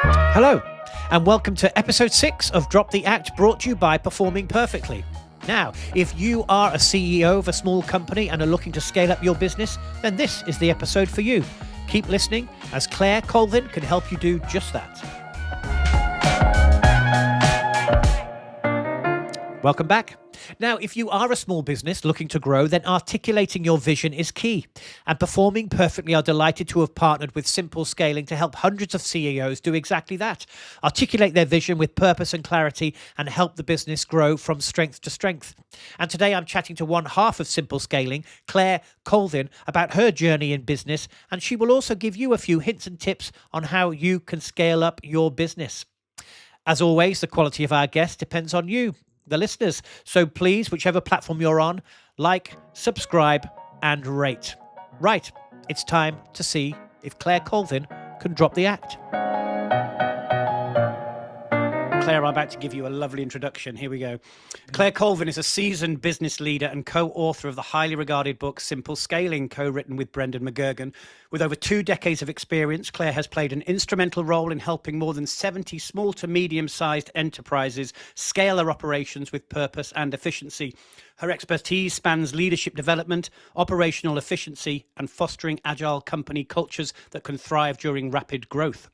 Hello, and welcome to episode 6 of Drop the Act, brought to you by Performing Perfectly. Now, if you are a CEO of a small company and are looking to scale up your business, then this is the episode for you. Keep listening, as Claire Colvin can help you do just that. Welcome back. Now, if you are a small business looking to grow, then articulating your vision is key. And Performing Perfectly are delighted to have partnered with Simple Scaling to help hundreds of CEOs do exactly that. Articulate their vision with purpose and clarity and help the business grow from strength to strength. And today I'm chatting to one half of Simple Scaling, Claire Colvin, about her journey in business. And she will also give you a few hints and tips on how you can scale up your business. As always, the quality of our guests depends on you, the listeners. So please, whichever platform you're on, like, subscribe, and rate. Right, it's time to see if Claire Colvin can drop the act. Claire, I'm about to give you a lovely introduction. Here we go. Claire Colvin is a seasoned business leader and co-author of the highly regarded book Simple Scaling, co-written with Brendan McGurgan. With over 2 decades of experience, Claire has played an instrumental role in helping more than 70 small to medium-sized enterprises scale their operations with purpose and efficiency. Her expertise spans leadership development, operational efficiency, and fostering agile company cultures that can thrive during rapid growth.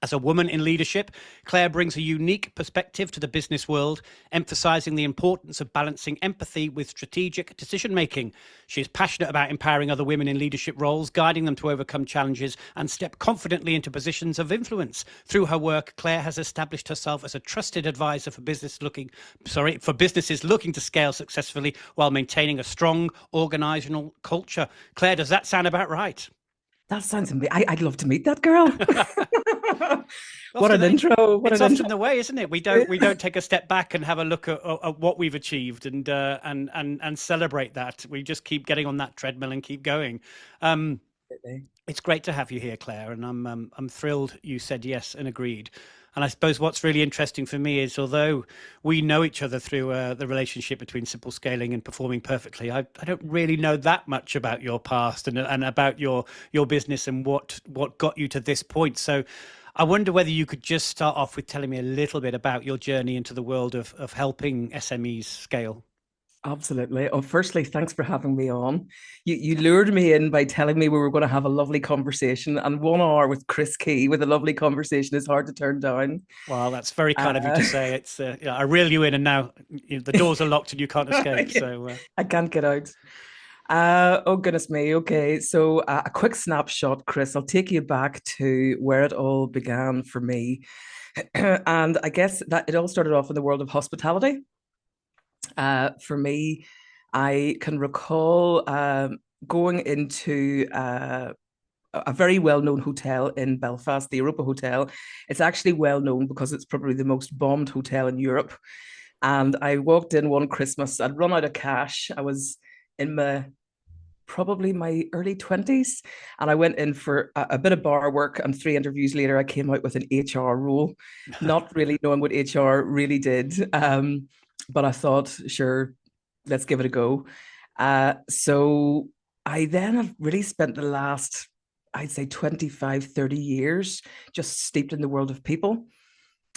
As a woman in leadership, Claire brings a unique perspective to the business world, emphasizing the importance of balancing empathy with strategic decision-making. She is passionate about empowering other women in leadership roles, guiding them to overcome challenges and step confidently into positions of influence. Through her work, Claire has established herself as a trusted advisor for businesses looking to scale successfully while maintaining a strong organizational culture. Claire, does that sound about right? That sounds amazing. I'd love to meet that girl. What Often an intro. It's often the way, isn't it? We don't take a step back and have a look at what we've achieved and celebrate that. We just keep getting on that treadmill and keep going. It's great to have you here, Claire, and I'm thrilled you said yes and agreed. And I suppose what's really interesting for me is, although we know each other through the relationship between Simple Scaling and Performing Perfectly, I don't really know that much about your past and about your business and what got you to this point. So I wonder whether you could just start off with telling me a little bit about your journey into the world of helping SMEs scale. Absolutely. Oh, firstly, thanks for having me on. You lured me in by telling me we were going to have a lovely conversation, and 1 hour with Chris Key with a lovely conversation is hard to turn down. Well, that's very kind of you to say. It's I reel you in, and now the doors are locked and you can't escape. So I can't get out. Oh, goodness me. Okay. So a quick snapshot, Chris. I'll take you back to where it all began for me. And I guess that it all started off in the world of hospitality. For me, I can recall going into a very well-known hotel in Belfast, the Europa Hotel. It's actually well-known because it's probably the most bombed hotel in Europe. And I walked in one Christmas. I'd run out of cash. I was in probably my early 20s, and I went in for a bit of bar work, and 3 interviews later I came out with an HR role, not really knowing what HR really did. But I thought, sure, let's give it a go. So I then have really spent the last, I'd say 25, 30 years just steeped in the world of people.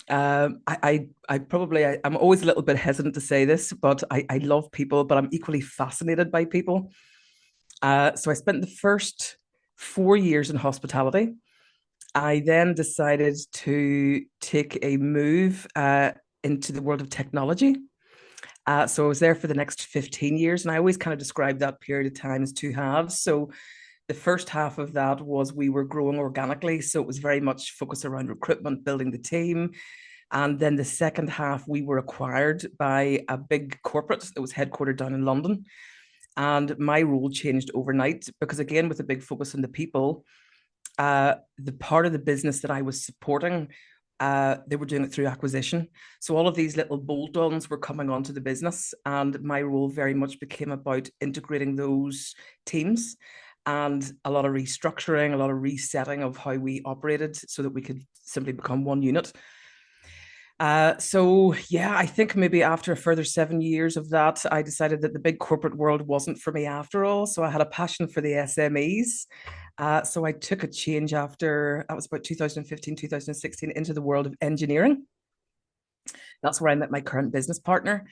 I'm always a little bit hesitant to say this, but I love people, but I'm equally fascinated by people. So I spent the first 4 years in hospitality. I then decided to take a move into the world of technology. So I was there for the next 15 years, and I always kind of describe that period of time as 2 halves. So the first half of that was we were growing organically. So it was very much focused around recruitment, building the team. And then the second half, we were acquired by a big corporate that was headquartered down in London. And my role changed overnight because, again, with a big focus on the people, the part of the business that I was supporting, they were doing it through acquisition. So all of these little bolt-ons were coming onto the business, and my role very much became about integrating those teams and a lot of restructuring, a lot of resetting of how we operated so that we could simply become one unit. So yeah, I think maybe after a further 7 years of that, I decided that the big corporate world wasn't for me after all. So I had a passion for the SMEs. So I took a change after, that was about 2015, 2016, into the world of engineering. That's where I met my current business partner.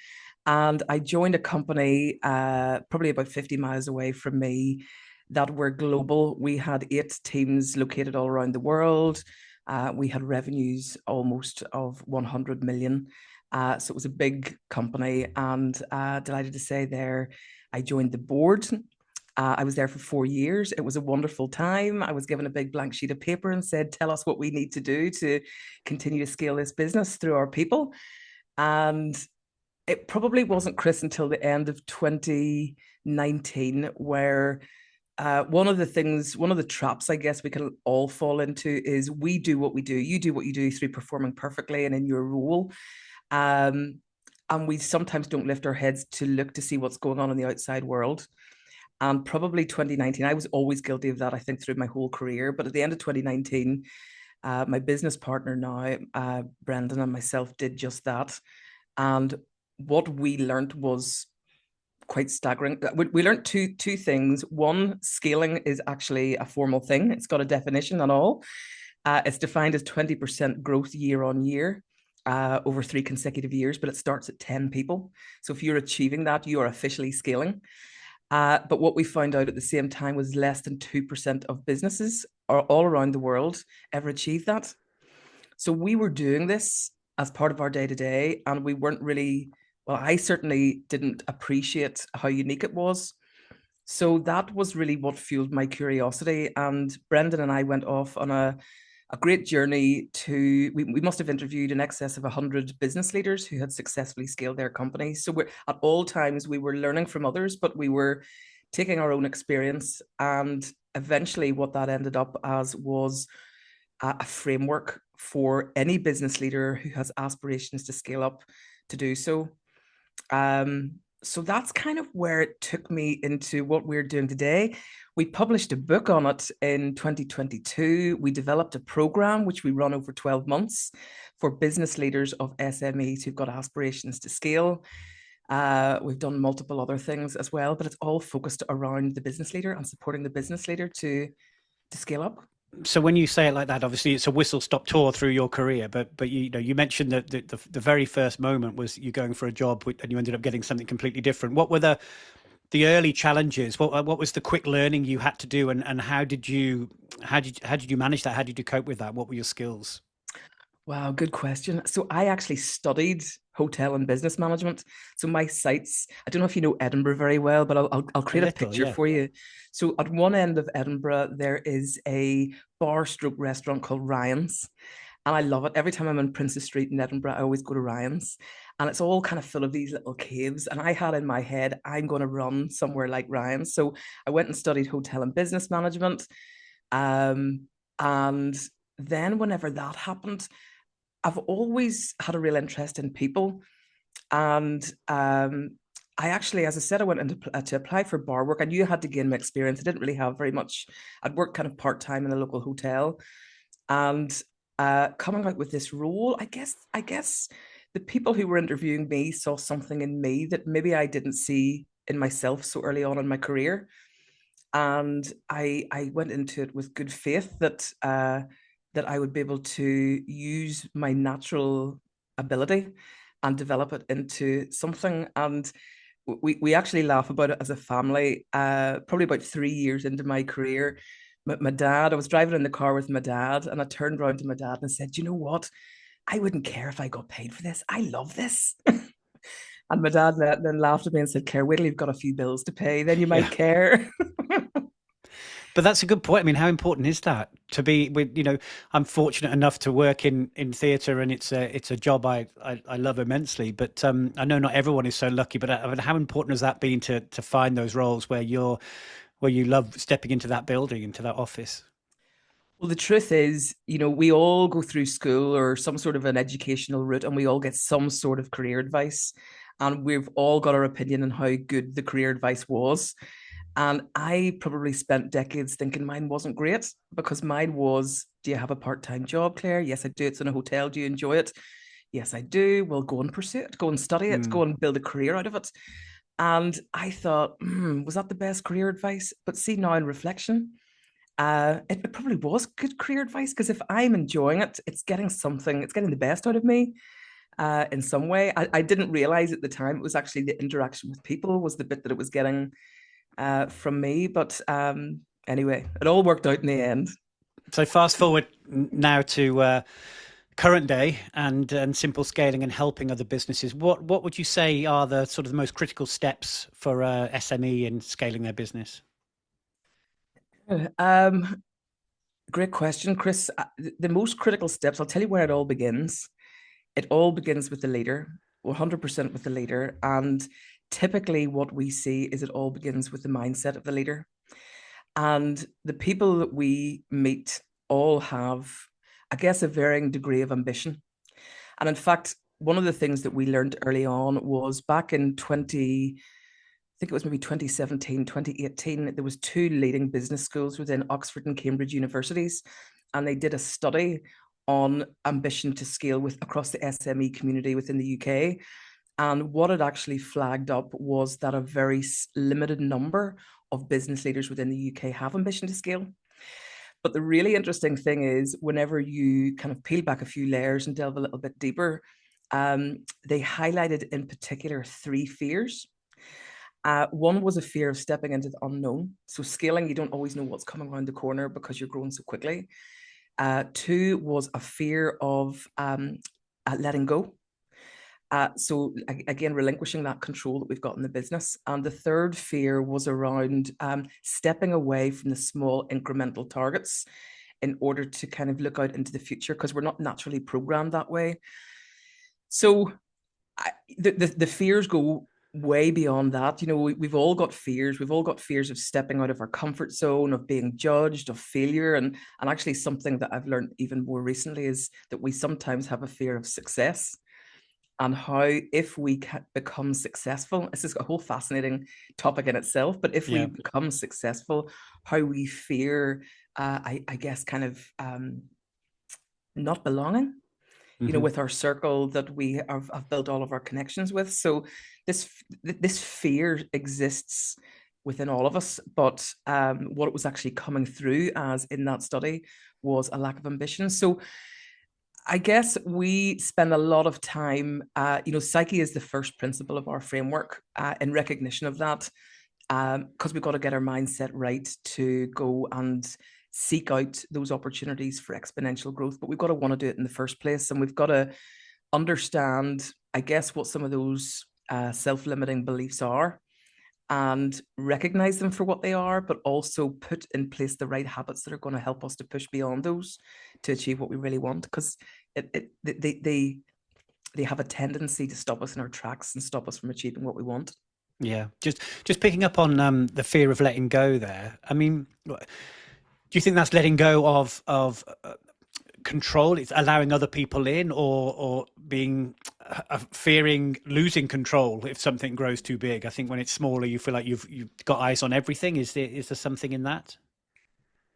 And I joined a company probably about 50 miles away from me that were global. We had 8 teams located all around the world. We had revenues almost of 100 million. So it was a big company, and delighted to say there, I joined the board. I was there for 4 years. It was a wonderful time. I was given a big blank sheet of paper and said, tell us what we need to do to continue to scale this business through our people. And it probably wasn't, Chris, until the end of 2019 where one of the traps, I guess, we can all fall into is we do what we do. You do what you do through performing perfectly and in your role. And we sometimes don't lift our heads to look to see what's going on in the outside world. And probably 2019, I was always guilty of that, I think, through my whole career. But at the end of 2019, my business partner now, Brendan, and myself did just that. And what we learned was quite staggering. We learned two things. One, scaling is actually a formal thing. It's got a definition and all. It's defined as 20% growth year on year over 3 consecutive years, but it starts at 10 people. So if you're achieving that, you are officially scaling. But what we found out at the same time was less than 2% of businesses all around the world ever achieve that. So we were doing this as part of our day to day, and we weren't really, well, I certainly didn't appreciate how unique it was. So that was really what fueled my curiosity. And Brendan and I went off on a great journey to, we must have interviewed in excess of 100 business leaders who had successfully scaled their companies. So we're, at all times, we were learning from others, but we were taking our own experience. And eventually what that ended up as was a framework for any business leader who has aspirations to scale up to do so. So that's kind of where it took me into what we're doing today. We published a book on it in 2022. We developed a program which we run over 12 months for business leaders of SMEs who've got aspirations to scale. We've done multiple other things as well, but it's all focused around the business leader and supporting the business leader to scale up. So when you say it like that, obviously it's a whistle-stop tour through your career. But you know, you mentioned that the very first moment was you going for a job and you ended up getting something completely different. What were the early challenges? What was the quick learning you had to do, and how did you manage that? How did you cope with that? What were your skills? Wow, good question. So I actually studied hotel and business management. So my sites, I don't know if you know Edinburgh very well, but I'll create a picture Yeah. for you. So at one end of Edinburgh, there is a bar stroke restaurant called Ryan's. And I love it. Every time I'm in Princess Street in Edinburgh, I always go to Ryan's. And it's all kind of full of these little caves. And I had in my head, I'm going to run somewhere like Ryan's. So I went and studied hotel and business management. And then whenever that happened, I've always had a real interest in people. And I actually, as I said, I went into to apply for bar work. I knew I had to gain my experience. I didn't really have very much. I'd worked kind of part-time in a local hotel. And coming out with this role, I guess the people who were interviewing me saw something in me that maybe I didn't see in myself so early on in my career. And I went into it with good faith that that I would be able to use my natural ability and develop it into something. And we actually laugh about it as a family. Probably about 3 years into my career, my dad, I was driving in the car with my dad, and I turned around to my dad and said, you know what? I wouldn't care if I got paid for this. I love this. And my dad then laughed at me and said, Claire, wait till you've got a few bills to pay, then you Yeah. might care. But that's a good point. I mean, how important is that to be with, I'm fortunate enough to work in theatre, and it's a job I love immensely, but I know not everyone is so lucky, but I mean, how important has that been to find those roles where you love stepping into that building, into that office? Well, the truth is, we all go through school or some sort of an educational route, and we all get some sort of career advice. And we've all got our opinion on how good the career advice was. And I probably spent decades thinking mine wasn't great, because mine was, do you have a part-time job, Claire? Yes, I do. It's in a hotel. Do you enjoy it? Yes, I do. Well, go and pursue it, go and study it, go Mm. and build a career out of it. And I thought, was that the best career advice? But see, now in reflection, It probably was good career advice, because if I'm enjoying it, it's getting something, it's getting the best out of me in some way. I didn't realize at the time it was actually the interaction with people was the bit that it was getting from me. But anyway, it all worked out in the end. So fast forward now to current day and simple scaling and helping other businesses. What would you say are the sort of the most critical steps for SME in scaling their business? Um, Great question, Chris. The most critical steps, I'll tell you where it all begins. It all begins with the leader, 100% with the leader. And typically, what we see is it all begins with the mindset of the leader. And the people that we meet all have, I guess, a varying degree of ambition. And in fact, one of the things that we learned early on was back in 20, I think it was maybe 2017, 2018, there was two leading business schools within Oxford and Cambridge universities, and they did a study on ambition to scale with across the SME community within the UK. And what it actually flagged up was that a very limited number of business leaders within the UK have ambition to scale. But the really interesting thing is, whenever you kind of peel back a few layers and delve a little bit deeper, they highlighted in particular three fears. One was a fear of stepping into the unknown. So scaling, you don't always know what's coming around the corner because you're growing so quickly. Two was a fear of letting go. So again, relinquishing that control that we've got in the business. And the third fear was around stepping away from the small incremental targets in order to kind of look out into the future, because we're not naturally programmed that way. So the fears go way beyond that. You know, we've all got fears. We've all got fears of stepping out of our comfort zone, of being judged, of failure. And actually something that I've learned even more recently is that we sometimes have a fear of success, and how if we become successful, this is a whole fascinating topic in itself, but if we Yeah. become successful, how we fear, I guess, kind of not belonging, you know, Mm-hmm. with our circle that we have built all of our connections with. So this fear exists within all of us, but what it was actually coming through as in that study was a lack of ambition. So I guess we spend a lot of time, you know, psyche is the first principle of our framework, in recognition of that, because we've got to get our mindset right to go and seek out those opportunities for exponential growth. But we've got to want to do it in the first place. And we've got to understand, I guess, what some of those self-limiting beliefs are, and recognize them for what they are, but also put in place the right habits that are going to help us to push beyond those to achieve what we really want. Because they have a tendency to stop us in our tracks and stop us from achieving what we want. Yeah, just picking up on the fear of letting go there. I mean, do you think that's letting go of control? It's allowing other people in, or being fearing losing control if something grows too big? I think when it's smaller, you feel like you've got eyes on everything. Is there something in that?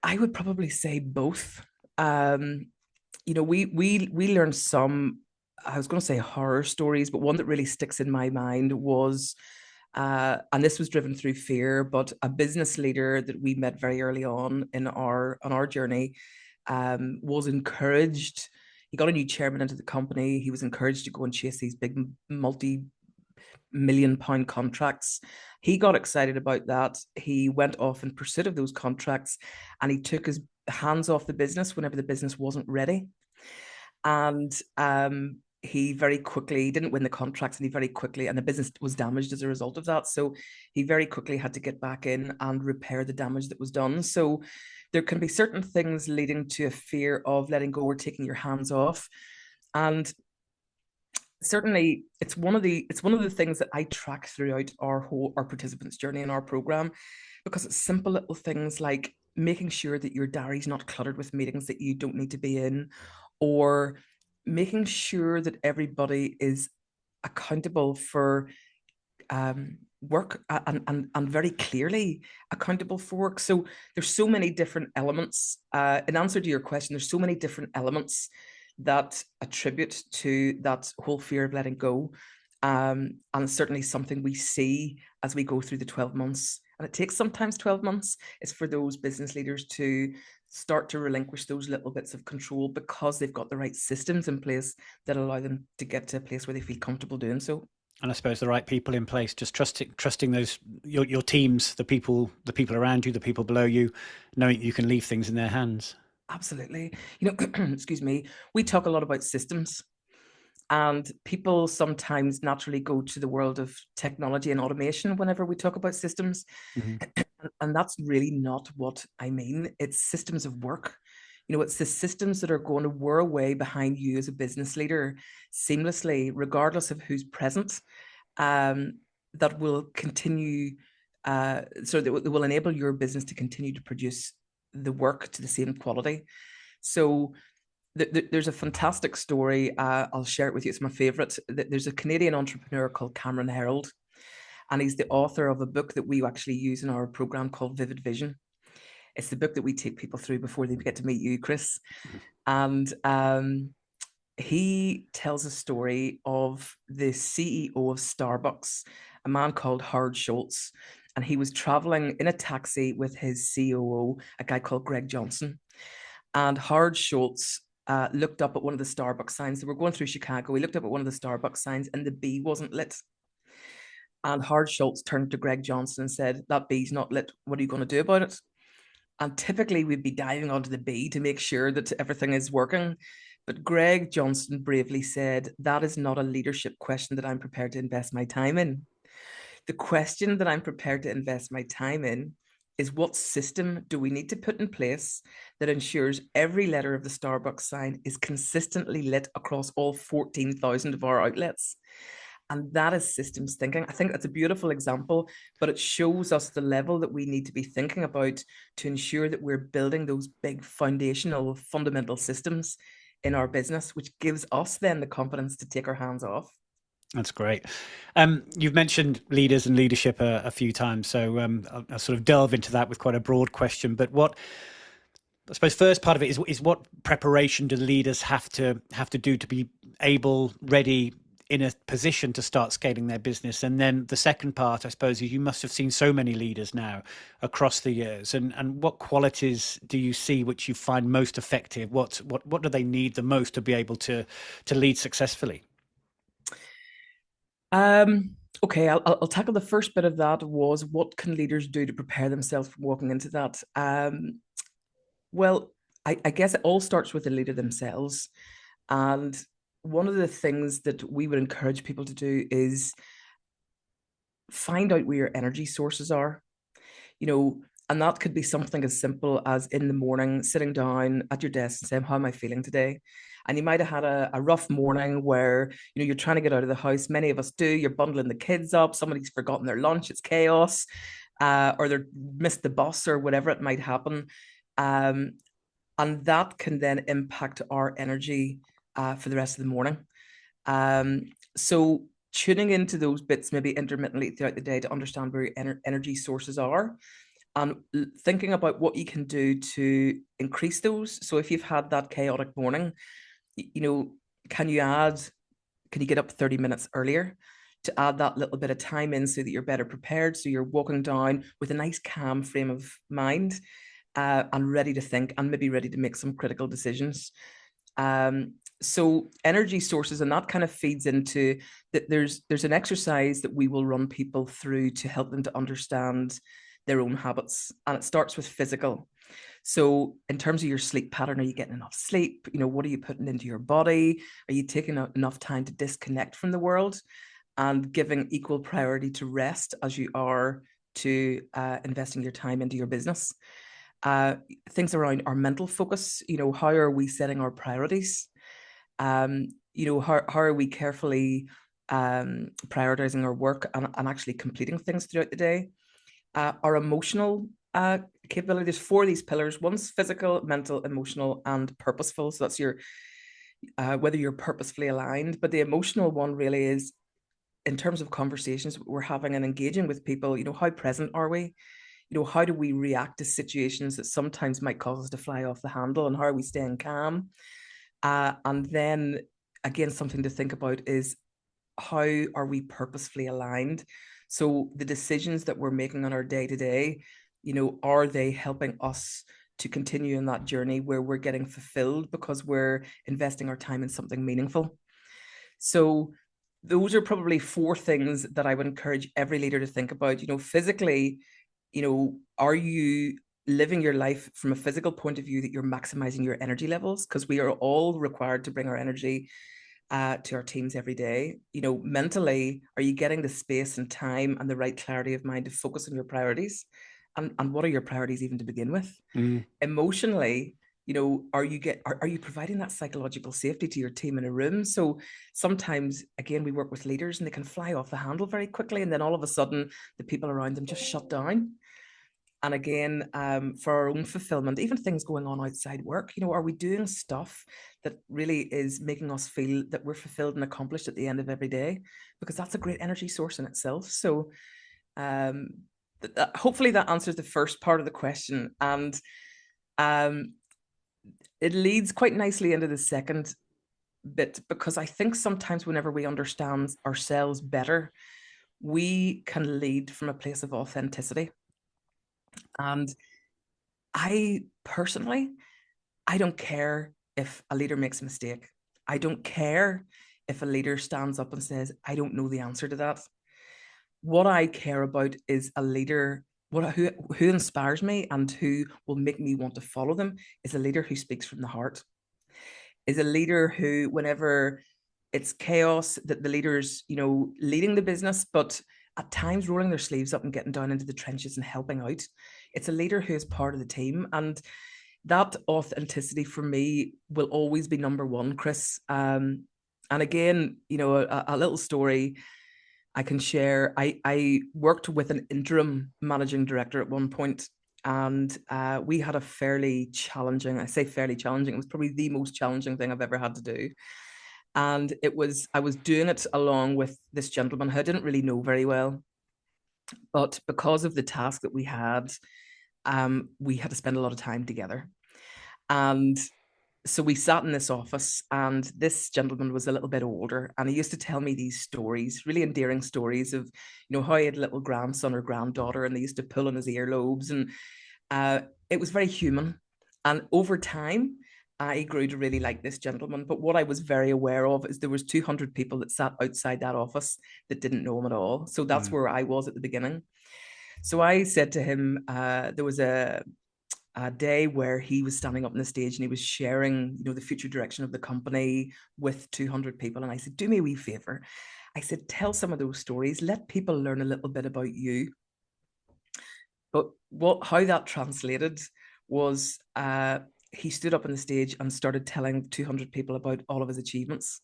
I would probably say both. Um, you know, we learned some, I was going to say horror stories, but one that really sticks in my mind was, and this was driven through fear, but a business leader that we met very early on our journey, was encouraged. He got a new chairman into the company. He was encouraged to go and chase these big multi-million-pound contracts. He got excited about that. He went off in pursuit of those contracts, and he took his hands off the business whenever the business wasn't ready. And he very quickly didn't win the contracts, and he very quickly, and the business was damaged as a result of that. So he very quickly had to get back in and repair the damage that was done. So there can be certain things leading to a fear of letting go or taking your hands off. And certainly it's one of the things that I track throughout our participants journey in our program, because it's simple little things like making sure that your diary's not cluttered with meetings that you don't need to be in, or making sure that everybody is accountable for work, and very clearly accountable for work. So there's so many different elements. In answer to your question, there's so many different elements that attribute to that whole fear of letting go. And it's certainly something we see as we go through the 12 months. and it takes sometimes 12 months, is for those business leaders to start to relinquish those little bits of control because they've got the right systems in place that allow them to get to a place where they feel comfortable doing so. And I suppose the right people in place, just trusting those your teams, the people around you, the people below you, knowing you can leave things in their hands. Absolutely. Excuse me, we talk a lot about systems, and people sometimes naturally go to the world of technology and automation whenever we talk about systems. Mm-hmm. And that's really not what I mean. It's systems of work. It's the systems that are going to whir away behind you as a business leader seamlessly, regardless of who's present, that will continue, so that will enable your business to continue to produce the work to the same quality. So there's a fantastic story. I'll share it with you. It's my favorite. There's a Canadian entrepreneur called Cameron Herold, and he's the author of a book that we actually use in our program called Vivid Vision. It's the book that we take people through before they get to meet you, Chris. And he tells a story of the CEO of Starbucks, a man called Howard Schultz. And he was traveling in a taxi with his COO, a guy called Greg Johnson. And Howard Schultz looked up at one of the Starbucks signs. They were going through Chicago. He looked up at one of the Starbucks signs and the B wasn't lit. And Howard Schultz turned to Greg Johnson and said, "That B's not lit. What are you going to do about it?" And typically we'd be diving onto the B to make sure that everything is working. But Greg Johnson bravely said, "That is not a leadership question that I'm prepared to invest my time in. The question that I'm prepared to invest my time in is, what system do we need to put in place that ensures every letter of the Starbucks sign is consistently lit across all 14,000 of our outlets?" And that is systems thinking. I think that's a beautiful example, but it shows us the level that we need to be thinking about to ensure that we're building those big foundational, fundamental systems in our business, which gives us then the confidence to take our hands off. That's great. You've mentioned leaders and leadership a few times, so I'll sort of delve into that with quite a broad question. But what I suppose first part of it is what preparation do leaders have to do to be able, ready, in a position to start scaling their business? And then the second part, I suppose, is you must have seen so many leaders now across the years, and what qualities do you see which you find most effective? What do they need the most to be able to lead successfully? Okay, I'll tackle the first bit of that. Was what can leaders do to prepare themselves for walking into that? Well, I guess it all starts with the leader themselves. And one of the things that we would encourage people to do is find out where your energy sources are. And that could be something as simple as in the morning, sitting down at your desk and saying, "How am I feeling today?" And you might have had a rough morning where, you're trying to get out of the house. Many of us do. You're bundling the kids up. Somebody's forgotten their lunch. It's chaos. Or they're missed the bus or whatever it might happen. And that can then impact our energy for the rest of the morning. So tuning into those bits maybe intermittently throughout the day to understand where your energy sources are, and thinking about what you can do to increase those. So if you've had that chaotic morning, can you get up 30 minutes earlier to add that little bit of time in so that you're better prepared, so you're walking down with a nice calm frame of mind, and ready to think and maybe ready to make some critical decisions. So energy sources, and that kind of feeds into that. There's an exercise that we will run people through to help them to understand their own habits, and it starts with physical. So in terms of your sleep pattern, are you getting enough sleep? What are you putting into your body? Are you taking enough time to disconnect from the world and giving equal priority to rest as you are to investing your time into your business? Things around our mental focus, how are we setting our priorities? How are we carefully prioritizing our work and actually completing things throughout the day? Our emotional capability. There's four of these pillars. One's physical, mental, emotional, and purposeful. So that's your whether you're purposefully aligned. But the emotional one really is in terms of conversations we're having and engaging with people. How present are we? How do we react to situations that sometimes might cause us to fly off the handle, and how are we staying calm? And then again, something to think about is, how are we purposefully aligned? So the decisions that we're making on our day to day, are they helping us to continue in that journey where we're getting fulfilled because we're investing our time in something meaningful? So those are probably four things that I would encourage every leader to think about. Physically, are you living your life from a physical point of view that you're maximizing your energy levels? Because we are all required to bring our energy to our teams every day. Mentally, are you getting the space and time and the right clarity of mind to focus on your priorities? And what are your priorities even to begin with? Emotionally, are you providing that psychological safety to your team in a room? So sometimes, again, we work with leaders and they can fly off the handle very quickly, and then all of a sudden the people around them just shut down. And again, for our own fulfillment, even things going on outside work, are we doing stuff that really is making us feel that we're fulfilled and accomplished at the end of every day? Because that's a great energy source in itself. So hopefully that answers the first part of the question. And it leads quite nicely into the second bit, because I think sometimes whenever we understand ourselves better, we can lead from a place of authenticity. And I personally, I don't care if a leader makes a mistake. I don't care if a leader stands up and says, I don't know the answer to that. What I care about is a leader, who inspires me and who will make me want to follow them is a leader who speaks from the heart, is a leader who, whenever it's chaos, that the leader's, leading the business, but at times rolling their sleeves up and getting down into the trenches and helping out. It's a leader who is part of the team. And that authenticity for me will always be number one, Chris. And again, a little story I can share. I worked with an interim managing director at one point, and we had a fairly challenging, I say fairly challenging, it was probably the most challenging thing I've ever had to do. And I was doing it along with this gentleman who I didn't really know very well. But because of the task that we had to spend a lot of time together. And so we sat in this office, and this gentleman was a little bit older, and he used to tell me these stories, really endearing stories of, how he had a little grandson or granddaughter, and they used to pull on his earlobes, and it was very human. And over time, I grew to really like this gentleman. But what I was very aware of is there was 200 people that sat outside that office that didn't know him at all. So that's where I was at the beginning. So I said to him, there was a day where he was standing up on the stage and he was sharing, the future direction of the company with 200 people. And I said, do me a wee favor. I said, tell some of those stories. Let people learn a little bit about you. But how that translated was he stood up on the stage and started telling 200 people about all of his achievements.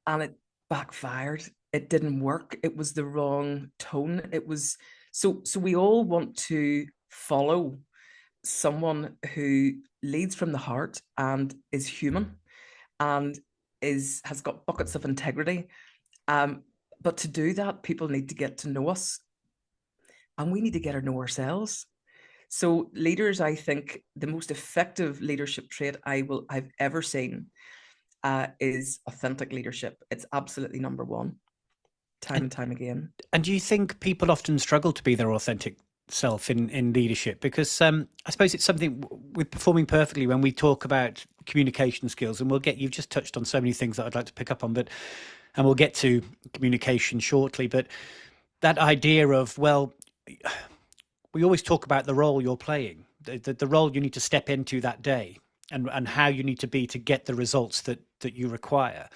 And it backfired. It didn't work. It was the wrong tone. It was so we all want to follow someone who leads from the heart and is human and has got buckets of integrity. But to do that, people need to get to know us, and we need to get to know ourselves. So leaders, I think the most effective leadership trait I've ever seen is authentic leadership. It's absolutely number one, time and time again. And do you think people often struggle to be their authentic self in leadership? Because I suppose it's something with Performing Perfectly, when we talk about communication skills, and you've just touched on so many things that I'd like to pick up on, and we'll get to communication shortly, but that idea of, well, we always talk about the role you're playing, the role you need to step into that day, and how you need to be to get the results that you require.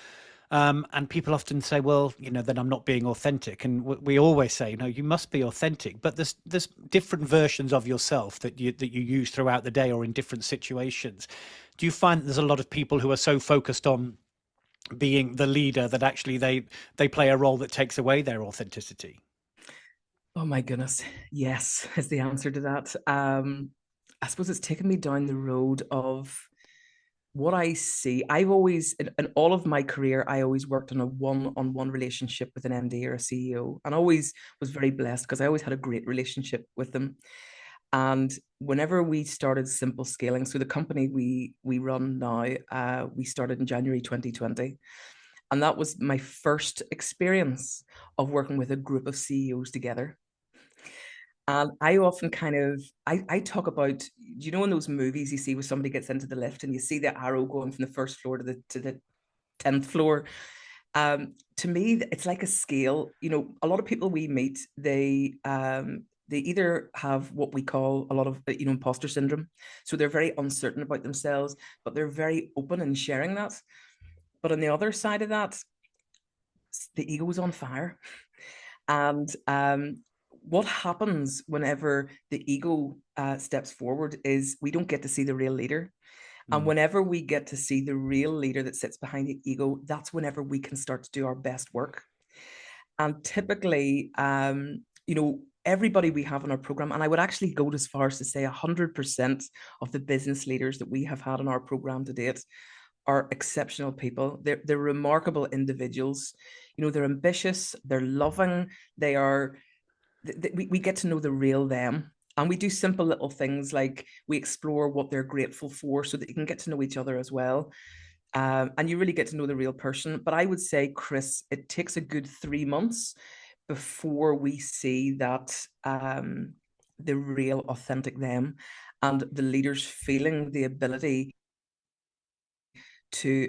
And people often say, well, then I'm not being authentic. And we always say, no, you must be authentic. But there's different versions of yourself that you use throughout the day or in different situations. Do you find that there's a lot of people who are so focused on being the leader that actually they play a role that takes away their authenticity? Oh my goodness. Yes, is the answer to that. I suppose it's taken me down the road of what I see. I've always, in all of my career, I always worked on a one-on-one relationship with an MD or a CEO, and always was very blessed because I always had a great relationship with them. And whenever we started Simple Scaling, so the company we run now, we started in January 2020. And that was my first experience of working with a group of CEOs together. And I often I talk about, you know, in those movies you see where somebody gets into the lift and you see the arrow going from the first floor to the 10th floor. To me, it's like a scale. You know, a lot of people we meet, they either have what we call a lot of, you know, imposter syndrome. So they're very uncertain about themselves, but they're very open in sharing that. But on the other side of that, the ego's on fire. And what happens whenever the ego steps forward is we don't get to see the real leader. And whenever we get to see the real leader that sits behind the ego, that's whenever we can start to do our best work. And typically, you know, everybody we have in our program, and I would actually go as far as to say 100% of the business leaders that we have had in our program to date are exceptional people. They're remarkable individuals. You know, they're ambitious, they're loving, they are, we get to know the real them. And we do simple little things like we explore what they're grateful for so that you can get to know each other as well. And you really get to know the real person. But I would say, Chris, it takes a good 3 months before we see that the real authentic them and the leaders feeling the ability to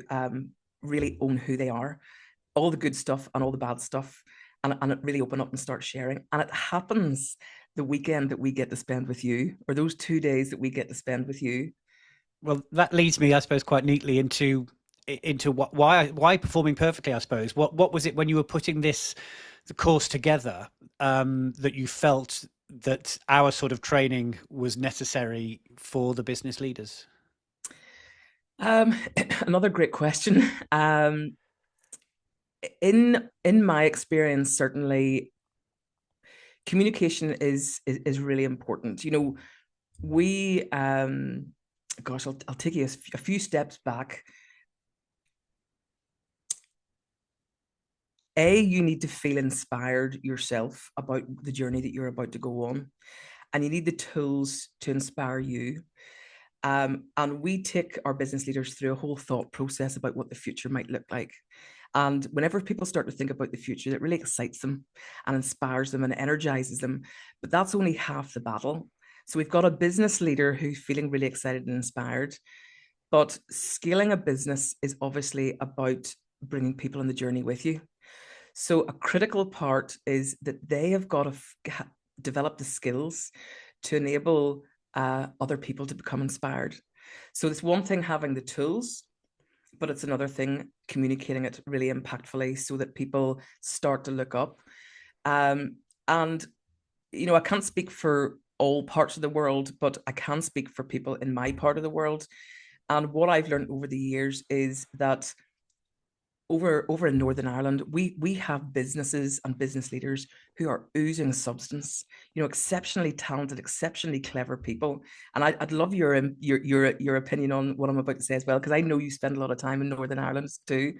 really own who they are, all the good stuff and all the bad stuff, and it really open up and start sharing. And it happens the weekend that we get to spend with you, or those 2 days that we get to spend with you. Well, that leads me, I suppose, quite neatly into why performing perfectly. I suppose what was it when you were putting the course together that you felt that our sort of training was necessary for the business leaders? Another great question. In my experience, certainly communication is really important. You know, we gosh, I'll take you a few steps back. You need to feel inspired yourself about the journey that you're about to go on, and you need the tools to inspire you. And we take our business leaders through a whole thought process about what the future might look like. And whenever people start to think about the future, that really excites them and inspires them and energizes them. But that's only half the battle. So we've got a business leader who's feeling really excited and inspired. But scaling a business is obviously about bringing people on the journey with you. So a critical part is that they have got to develop the skills to enable other people to become inspired. So it's one thing having the tools, but it's another thing communicating it really impactfully so that people start to look up. And, you know, I can't speak for all parts of the world, but I can speak for people in my part of the world. And what I've learned over the years is that over in Northern Ireland, we have businesses and business leaders who are oozing substance, you know, exceptionally talented, exceptionally clever people. And I'd love your opinion on what I'm about to say as well, because I know you spend a lot of time in Northern Ireland too.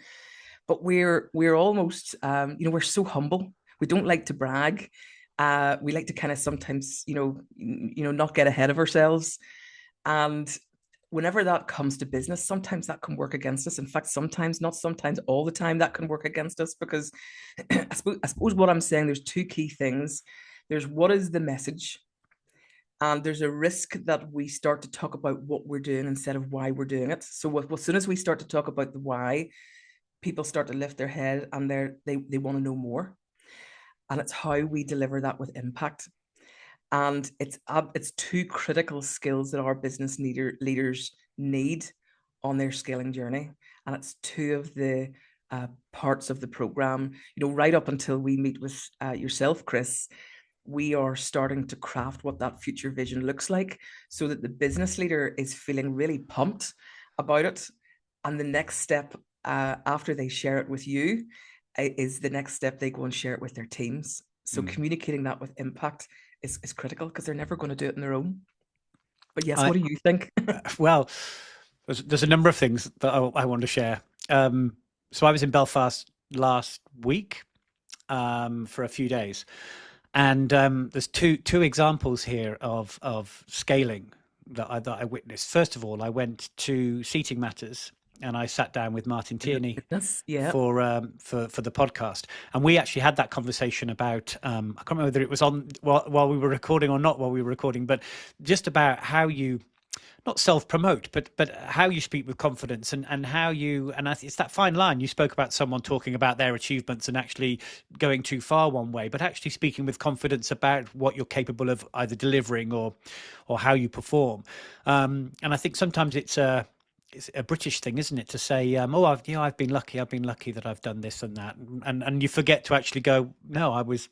But we're almost you know, we're so humble. We don't like to brag. We like to kind of sometimes, you know, not get ahead of ourselves. And whenever that comes to business, sometimes that can work against us. In fact, sometimes, not sometimes, all the time, that can work against us because I suppose what I'm saying, there's two key things. There's what is the message, and there's a risk that we start to talk about what we're doing instead of why we're doing it. So as soon as we start to talk about the why, people start to lift their head and they want to know more. And it's how we deliver that with impact. And it's two critical skills that our business leaders need on their scaling journey, and it's two of the parts of the program. You know, right up until we meet with yourself, Chris, we are starting to craft what that future vision looks like, so that the business leader is feeling really pumped about it. And the next step after they share it with you is the next step they go and share it with their teams. So communicating that with impact is critical because they're never going to do it on their own. But yes, what do you think? Well, there's a number of things that I want to share. So I was in Belfast last week for a few days, and there's two examples here of scaling that I witnessed. First of all, I went to Seating Matters and I sat down with Martin My Tierney goodness. Yeah. for the podcast, and we actually had that conversation about I can't remember whether it was on while we were recording or not while we were recording, but just about how you not self-promote, but how you speak with confidence, and how you, and it's that fine line. You spoke about someone talking about their achievements and actually going too far one way, but actually speaking with confidence about what you're capable of either delivering or how you perform. And I think sometimes it's a British thing, isn't it, to say, "Oh, I've been lucky. I've been lucky that I've done this and that," and you forget to actually go, "No, I was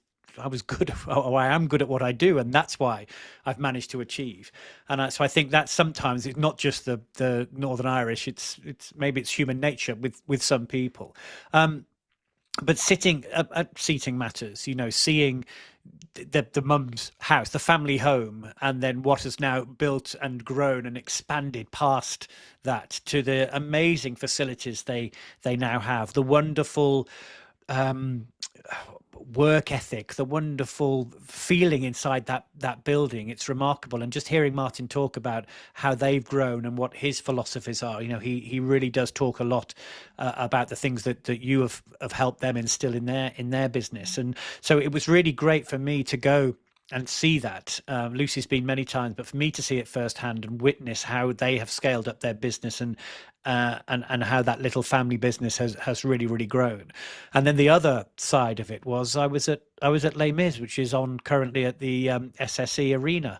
good, or I am good at what I do, and that's why I've managed to achieve." And so I think that sometimes it's not just the Northern Irish; it's maybe it's human nature with some people. But sitting at seating matters, seeing the mum's house, the family home, and then what has now built and grown and expanded past that to the amazing facilities they now have, the wonderful um, work ethic, the wonderful feeling inside that building. It's remarkable. And just hearing Martin talk about how they've grown and what his philosophies are, he really does talk a lot about the things that you have helped them instill in their business. And so it was really great for me to go and see that. Lucy's been many times, but for me to see it firsthand and witness how they have scaled up their business and how that little family business has really, really grown. And then the other side of it was I was at Les Mis, which is on currently at the SSE Arena,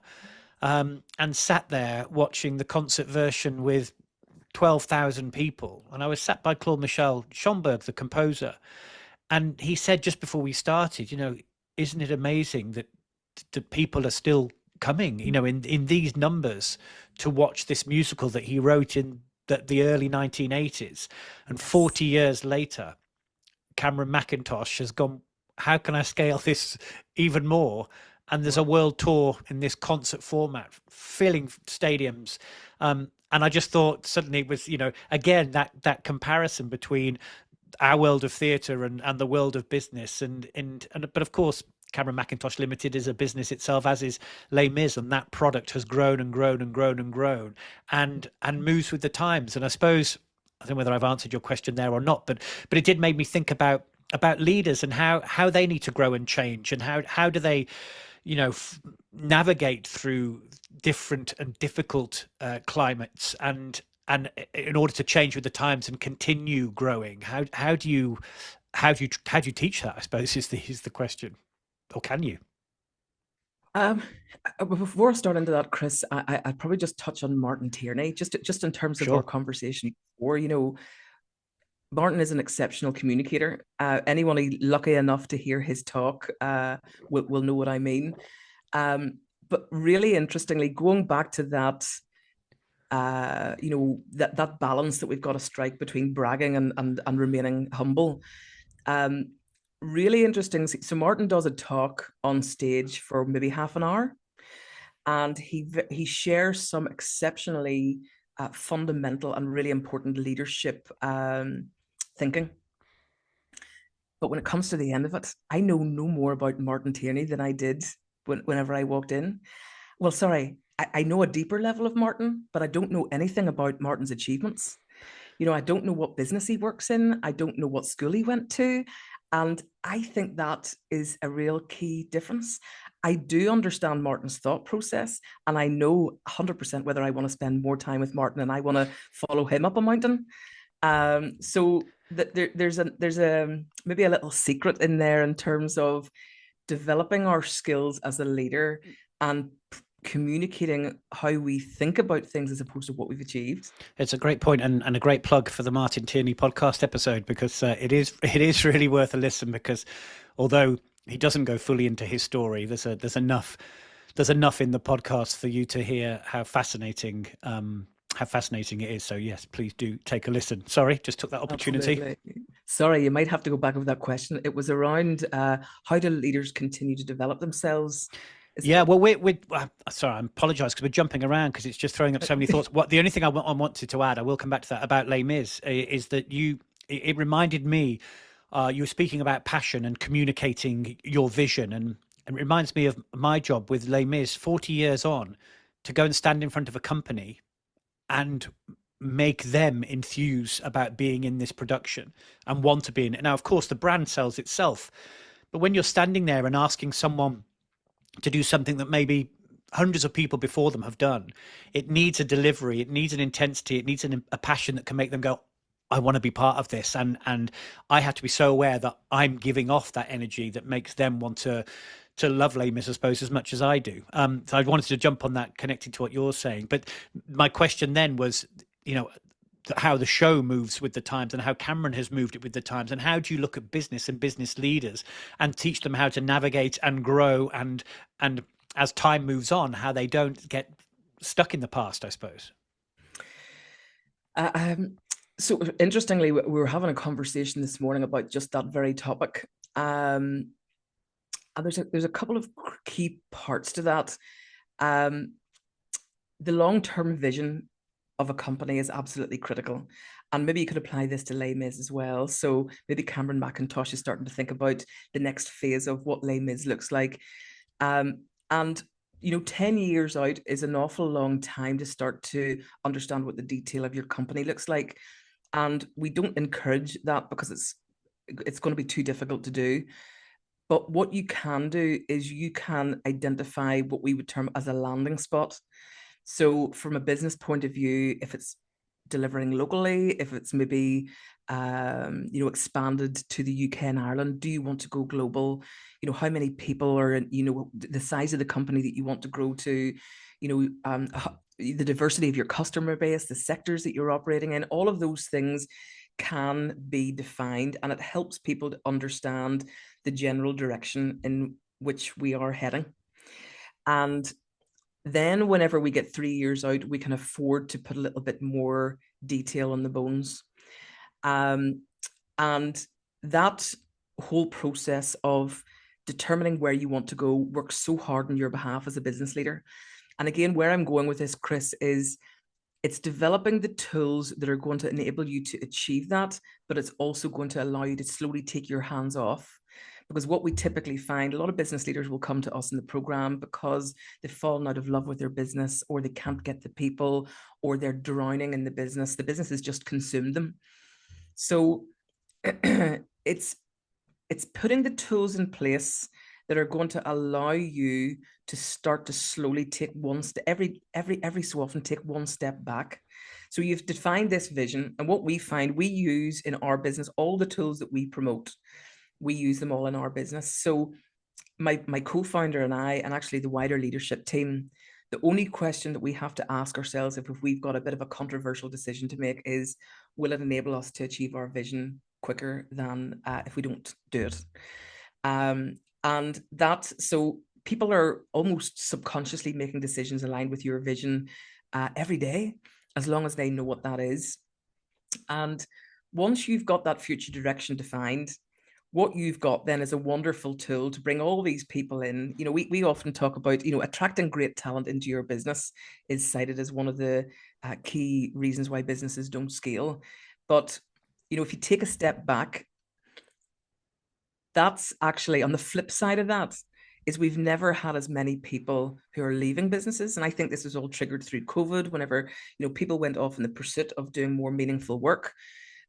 and sat there watching the concert version with 12,000 people. And I was sat by Claude Michel Schomburg, the composer, and he said just before we started, isn't it amazing that people are still coming, in these numbers to watch this musical that he wrote in the early 1980s, and 40 years later, Cameron Mackintosh has gone, how can I scale this even more? And there's a world tour in this concert format, filling stadiums. And I just thought suddenly it was, again, that comparison between our world of theatre and the world of business. But of course, Cameron Mackintosh Limited is a business itself, as is Les Mis, and that product has grown and grown and grown and grown and moves with the times. And I suppose, I don't know whether I've answered your question there or not, but it did make me think about leaders and how they need to grow and change, and how do they, navigate through different and difficult climates, and in order to change with the times and continue growing. How do you teach that, I suppose, is the question. Or can you? Um, Before I start into that, Chris, I'd probably just touch on Martin Tierney, just in terms of our Sure. conversation before. Martin is an exceptional communicator. Anyone lucky enough to hear his talk will know what I mean. But really interestingly, going back to that, that balance that we've got to strike between bragging and remaining humble. Really interesting. So Martin does a talk on stage for maybe half an hour, and he shares some exceptionally fundamental and really important leadership thinking. But when it comes to the end of it, I know no more about Martin Tierney than I did whenever I walked in. Well, sorry, I know a deeper level of Martin, but I don't know anything about Martin's achievements. I don't know what business he works in. I don't know what school he went to. And I think that is a real key difference. I do understand Martin's thought process, and I know 100% whether I want to spend more time with Martin and I want to follow him up a mountain. So there's a maybe a little secret in there in terms of developing our skills as a leader and communicating how we think about things as opposed to what we've achieved. It's a great point, and a great plug for the Martin Tierney podcast episode, because it is really worth a listen, because although he doesn't go fully into his story, there's enough in the podcast for you to hear how fascinating it is. So yes, please do take a listen. Sorry, just took that opportunity. Absolutely. Sorry, you might have to go back with that question. It was around how do leaders continue to develop themselves? Yeah, well, we sorry, I apologise because we're jumping around because it's just throwing up so many thoughts. The only thing I wanted to add, I will come back to that, about Les Mis, is that it reminded me, you were speaking about passion and communicating your vision, and it reminds me of my job with Les Mis 40 years on, to go and stand in front of a company and make them enthuse about being in this production and want to be in it. Now, of course, the brand sells itself, but when you're standing there and asking someone to do something that maybe hundreds of people before them have done, it needs a delivery, it needs an intensity, it needs a passion that can make them go, I want to be part of this, and I have to be so aware that I'm giving off that energy that makes them want to love Les Mis, I suppose, as much as I do. So I wanted to jump on that, connecting to what you're saying. But my question then was, you know, how the show moves with the times and how Cameron has moved it with the times, and how do you look at business and business leaders and teach them how to navigate and grow, and as time moves on, how they don't get stuck in the past, I suppose. Uh, um, so interestingly, we were having a conversation this morning about just that very topic. And there's a couple of key parts to that. Um, the long-term vision of a company is absolutely critical. And maybe you could apply this to Les Mis as well. So maybe Cameron McIntosh is starting to think about the next phase of what Les Mis looks like. And 10 years out is an awful long time to start to understand what the detail of your company looks like. And we don't encourage that because it's going to be too difficult to do. But what you can do is you can identify what we would term as a landing spot. So from a business point of view, if it's delivering locally, if it's maybe expanded to the UK and Ireland, do you want to go global? How many people are the size of the company that you want to grow to, the diversity of your customer base, the sectors that you're operating in, all of those things can be defined, and it helps people to understand the general direction in which we are heading. And then whenever we get 3 years out, we can afford to put a little bit more detail on the bones. And that whole process of determining where you want to go works so hard on your behalf as a business leader. And again, where I'm going with this, Chris, is it's developing the tools that are going to enable you to achieve that, but it's also going to allow you to slowly take your hands off. Because what we typically find, a lot of business leaders will come to us in the program because they've fallen out of love with their business, or they can't get the people, or they're drowning in the business. The business has just consumed them. So it's putting the tools in place that are going to allow you to start to slowly take one step, every so often take one step back. So you've defined this vision, and what we find, we use in our business, all the tools that we promote, we use them all in our business. So my co-founder and I, and actually the wider leadership team, the only question that we have to ask ourselves if we've got a bit of a controversial decision to make is, will it enable us to achieve our vision quicker than if we don't do it? And so people are almost subconsciously making decisions aligned with your vision every day, as long as they know what that is. And once you've got that future direction defined, what you've got then is a wonderful tool to bring all these people in. We often talk about, attracting great talent into your business is cited as one of the key reasons why businesses don't scale. But, if you take a step back, that's actually on the flip side of that is we've never had as many people who are leaving businesses. And I think this was all triggered through COVID, whenever, people went off in the pursuit of doing more meaningful work.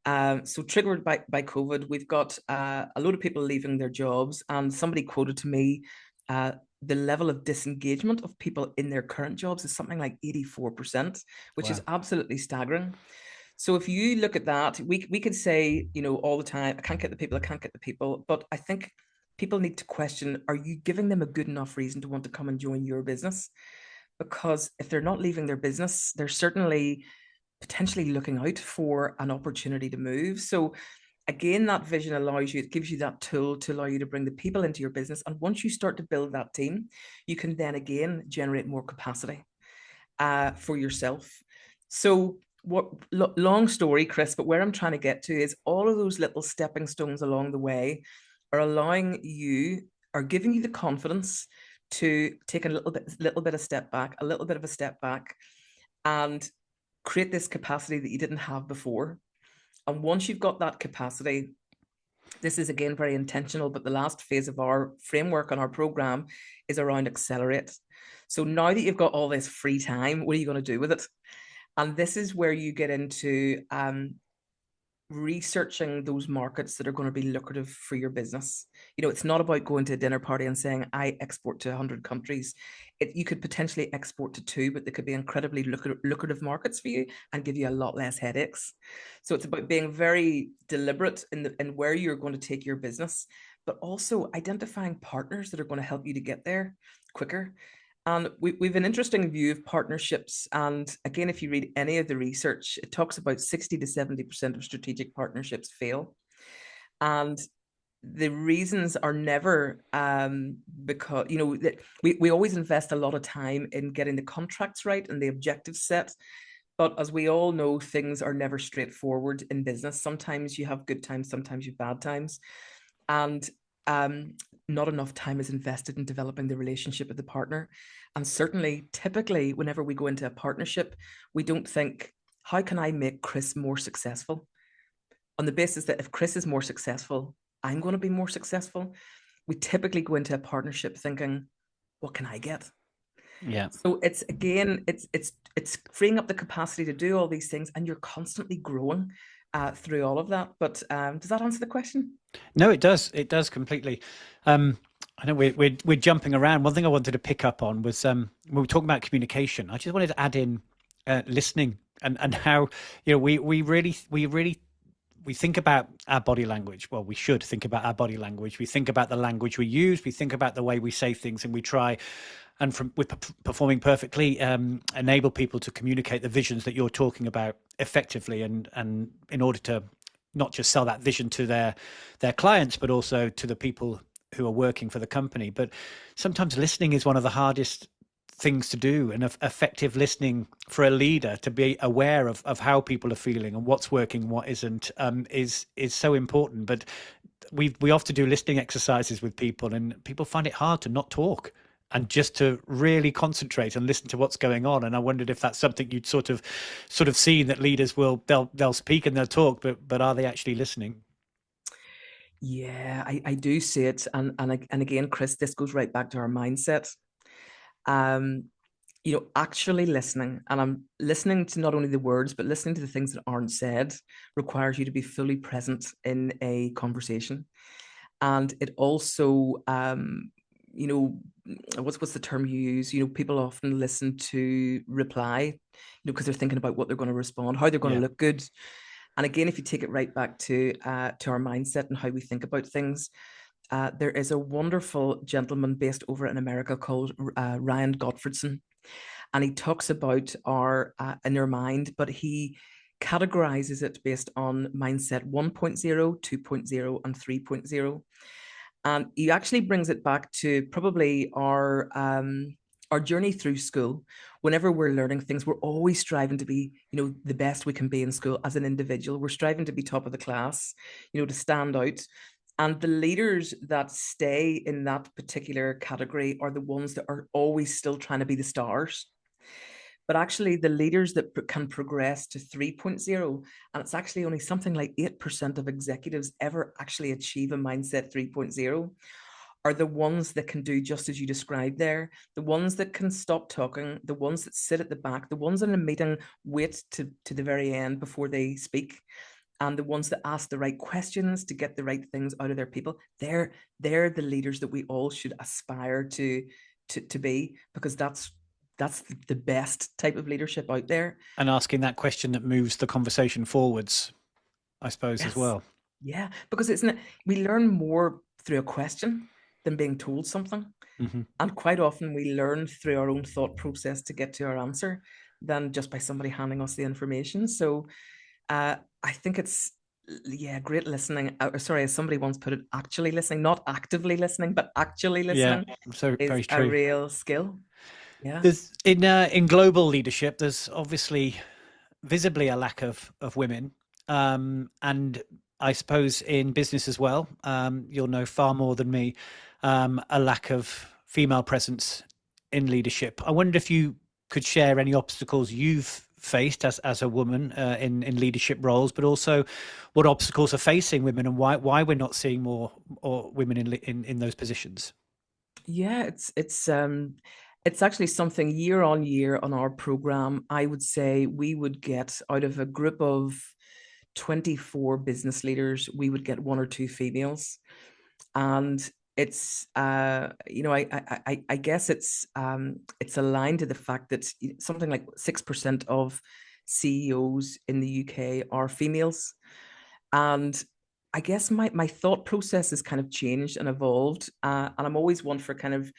So triggered by COVID, we've got a load of people leaving their jobs, and somebody quoted to me the level of disengagement of people in their current jobs is something like 84%, which Wow. is absolutely staggering. So if you look at that, we could say, all the time, I can't get the people. But I think people need to question, are you giving them a good enough reason to want to come and join your business? Because if they're not leaving their business, they're certainly potentially looking out for an opportunity to move. So again, that vision allows you, it gives you that tool to allow you to bring the people into your business. And once you start to build that team, you can then again generate more capacity for yourself. So long story, Chris, but where I'm trying to get to is all of those little stepping stones along the way are allowing you, are giving you the confidence to take a little bit of a step back, and create this capacity that you didn't have before. And once you've got that capacity, this is again very intentional, but the last phase of our framework on our program is around accelerate. So now that you've got all this free time, what are you going to do with it? And this is where you get into researching those markets that are going to be lucrative for your business. It's not about going to a dinner party and saying, I export to 100 countries. You could potentially export to two, but they could be incredibly lucrative markets for you and give you a lot less headaches. So it's about being very deliberate in where you're going to take your business, but also identifying partners that are going to help you to get there quicker. And we've an interesting view of partnerships. And again, if you read any of the research, it talks about 60 to 70% of strategic partnerships fail. And the reasons are never because, that we always invest a lot of time in getting the contracts right and the objectives set. But as we all know, things are never straightforward in business. Sometimes you have good times, sometimes you have bad times. And not enough time is invested in developing the relationship with the partner. And certainly, typically, whenever we go into a partnership, we don't think, how can I make Chris more successful? On the basis that if Chris is more successful, I'm going to be more successful. We typically go into a partnership thinking, what can I get? Yeah. So it's again, it's freeing up the capacity to do all these things, and you're constantly growing through all of that. But does that answer the question? No, it does. It does completely. I know we're jumping around. One thing I wanted to pick up on was when we were talking about communication. I just wanted to add in listening and how we think about our body language. Well, we should think about our body language. We think about the language we use. We think about the way we say things, and we try, and with performing perfectly, enable people to communicate the visions that you're talking about effectively, and in order to not just sell that vision to their clients, but also to the people who are working for the company. But sometimes listening is one of the hardest things to do, and effective listening for a leader to be aware of how people are feeling and what's working, what isn't, is so important. But we often do listening exercises with people, and people find it hard to not talk and just to really concentrate and listen to what's going on. And I wondered if that's something you'd sort of seen, that leaders they'll speak and they'll talk, but are they actually listening? Yeah, I do see it. And again, Chris, this goes right back to our mindset. Um, actually listening, and I'm listening to not only the words, but listening to the things that aren't said, requires you to be fully present in a conversation. And it also, what's the term you use? People often listen to reply, because they're thinking about what they're going to respond, how they're going to look good. And again, if you take it right back to our mindset and how we think about things, there is a wonderful gentleman based over in America called Ryan Gottfredson, and he talks about our inner mind, but he categorizes it based on mindset 1.0, 2.0, and 3.0. And he actually brings it back to probably our journey through school. Whenever we're learning things, we're always striving to be, the best we can be in school as an individual. We're striving to be top of the class, to stand out. And the leaders that stay in that particular category are the ones that are always still trying to be the stars. But actually, the leaders that can progress to 3.0, and it's actually only something like 8% of executives ever actually achieve a mindset 3.0, are the ones that can do just as you described there, the ones that can stop talking, the ones that sit at the back, the ones in a meeting wait to the very end before they speak, and the ones that ask the right questions to get the right things out of their people. They're the leaders that we all should aspire to be, because that's the best type of leadership out there. And asking that question that moves the conversation forwards, I suppose, as well. Yeah, because we learn more through a question than being told something. Mm-hmm. And quite often we learn through our own thought process to get to our answer than just by somebody handing us the information. So I think it's, great listening. Sorry, as somebody once put it, actually listening, not actively listening, but actually listening. Yeah, so is very true. A real skill. Yeah. There's in global leadership, there's obviously visibly a lack of women, and I suppose in business as well. You'll know far more than me. A lack of female presence in leadership. I wonder if you could share any obstacles you've faced as a woman in leadership roles, but also what obstacles are facing women, and why we're not seeing more or women in those positions. Yeah, It's actually something year on year on our program. I would say we would get out of a group of 24 business leaders, we would get one or two females. And it's I guess it's aligned to the fact that something like 6% of CEOs in the UK are females. And I guess my thought process has kind of changed and evolved. And I'm always one for kind of,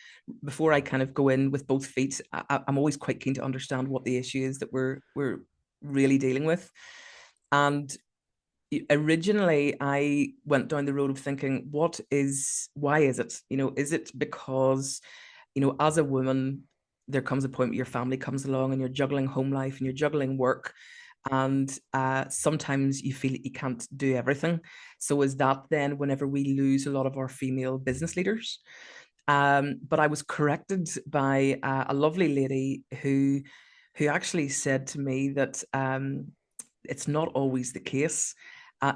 before I kind of go in with both feet, I'm always quite keen to understand what the issue is that we're really dealing with. And originally I went down the road of thinking, why is it? Is it because, as a woman, there comes a point where your family comes along and you're juggling home life and you're juggling work, and sometimes you feel that you can't do everything. So is that then whenever we lose a lot of our female business leaders? But I was corrected by a lovely lady who actually said to me that it's not always the case.